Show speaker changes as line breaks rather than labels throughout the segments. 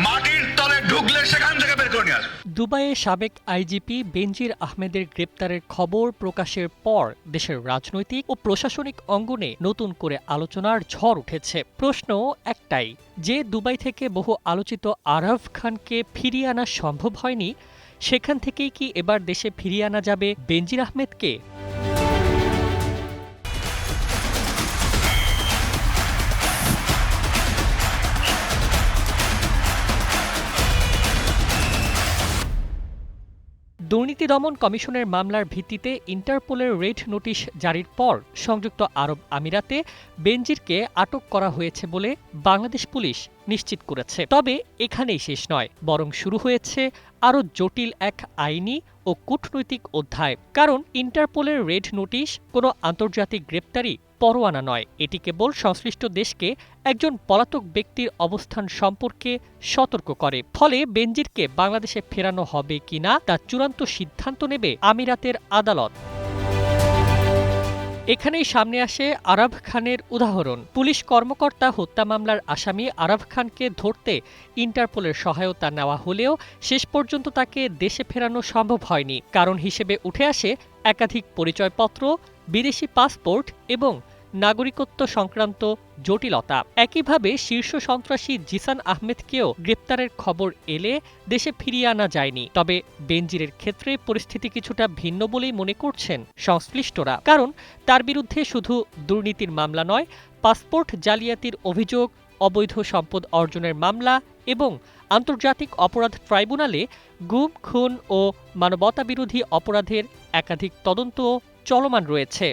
মাটির তলে ঢুকলে সেখান থেকে বের করে নিয়ে আসবে।
দুবাইয়ে সাবেক আইজিপি বেনজির আহমেদের গ্রেপ্তারের খবর প্রকাশের পর দেশের রাজনৈতিক ও প্রশাসনিক অঙ্গনে নতুন করে আলোচনার ঝড় উঠেছে। প্রশ্ন একটাই, যে দুবাই থেকে বহু আলোচিত আরাফ খানকে ফিরিয়ে আনা সম্ভব হয়নি, সেখান থেকেই কি এবার দেশে ফিরিয়ে আনা যাবে বেনজির আহমেদকে? দুর্নীতি দমন কমিশনের মামলার ভিত্তিতে ইন্টারপোলের রেড নোটিশ জারির পর সংযুক্ত আরব আমিরাতে বেনজিরকে আটক করা হয়েছে বলে বাংলাদেশ পুলিশ নিশ্চিত করেছে। তবে এখানেই শেষ নয়, বরং শুরু হয়েছে আরও জটিল এক আইনি ও কূটনৈতিক অধ্যায়। কারণ ইন্টারপোলের রেড নোটিশ কোনো আন্তর্জাতিক গ্রেপ্তারি পরোয়ানা নয়, এটি কেবল সংশ্লিষ্ট দেশকে একজন পলাতক ব্যক্তির অবস্থান সম্পর্কে সতর্ক করে। ফলে বেনজিরকে বাংলাদেশে ফেরানো হবে কিনা তা চূড়ান্ত সিদ্ধান্ত নেবে আমিরাতের আদালত। এখানেই সামনে আসে আরাফ খানের উদাহরণ। পুলিশ কর্মকর্তা হত্যা মামলার আসামি আরাফ খানকে ধরতে ইন্টারপোলের সহায়তা নেওয়া হলেও শেষ পর্যন্ত তাকে দেশে ফেরানো সম্ভব হয়নি। কারণ হিসেবে উঠে আসে একাধিক পরিচয়পত্র, বিদেশি পাসপোর্ট এবং নাগরিকত্ব সংক্রান্ত জটিলতা। একইভাবে শীর্ষ সন্ত্রাসী জিসান আহমেদকেও গ্রেপ্তারের খবর এলে দেশে ফিরিয়ে আনা যায়নি। তবে বেনজিরের ক্ষেত্রে পরিস্থিতি কিছুটা ভিন্ন বলেই মনে করছেন সংশ্লিষ্টরা। কারণ তার বিরুদ্ধে শুধু দুর্নীতির মামলা নয়, পাসপোর্ট জালিয়াতির অভিযোগ, অবৈধ সম্পদ অর্জনের মামলা এবং আন্তর্জাতিক অপরাধ ট্রাইব্যুনালে গুম, খুন ও মানবতাবিরোধী অপরাধের একাধিক তদন্ত চলমান রয়েছে।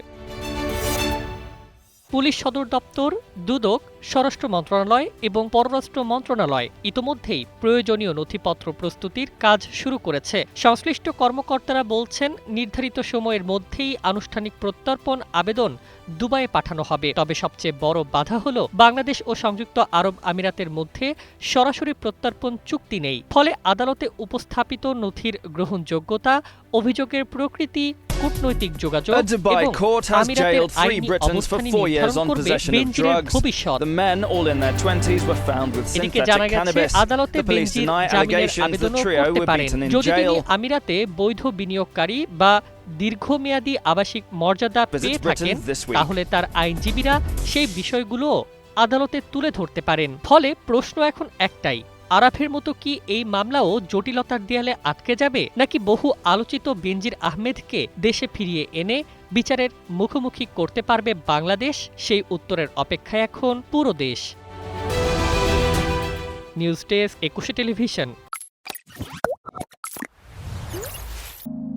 পুলিশ সদর দপ্তর, দুদক, স্বরাষ্ট্র মন্ত্রণালয় এবং পররাষ্ট্র মন্ত্রণালয় ইতোমধ্যেই প্রয়োজনীয় নথিপত্র প্রস্তুতির কাজ শুরু করেছে। সংশ্লিষ্ট কর্মকর্তারা বলছেন, নির্ধারিত সময়ের মধ্যেই আনুষ্ঠানিক প্রত্যর্পণ আবেদন দুবাইয়ে পাঠানো হবে। তবে সবচেয়ে বড় বাধা হল বাংলাদেশ ও সংযুক্ত আরব আমিরাতের মধ্যে সরাসরি প্রত্যর্পণ চুক্তি নেই। ফলে আদালতে উপস্থাপিত নথির গ্রহণযোগ্যতা, অভিযোগের প্রকৃতি, কূটনৈতিক যোগাযোগ এবং আমিরাতের আইনি অবস্থানই নির্ধারণ করবে বেনজিরের ভবিষ্যৎ। এদিকে জানা গেছে, আদালতে বেনজির জামিনের আবেদনও করতে পারেন যদি তিনি আমিরাতে বৈধ বিনিয়োগকারী বা দীর্ঘমেয়াদী আবাসিক মর্যাদা পেয়ে থাকেন। তাহলে তার আইনজীবীরা সেই বিষয়গুলো আদালতে তুলে ধরতে পারেন। ফলে প্রশ্ন এখন একটাই, আরাফের মতো কি এই মামলাও জটিলতার দেয়ালে আটকে যাবে, নাকি বহু আলোচিত বেনজির আহমেদকে দেশে ফিরিয়ে এনে বিচারের মুখোমুখি করতে পারবে বাংলাদেশ? সেই উত্তরের অপেক্ষায় এখন পুরো দেশ। News desk, ২১ television.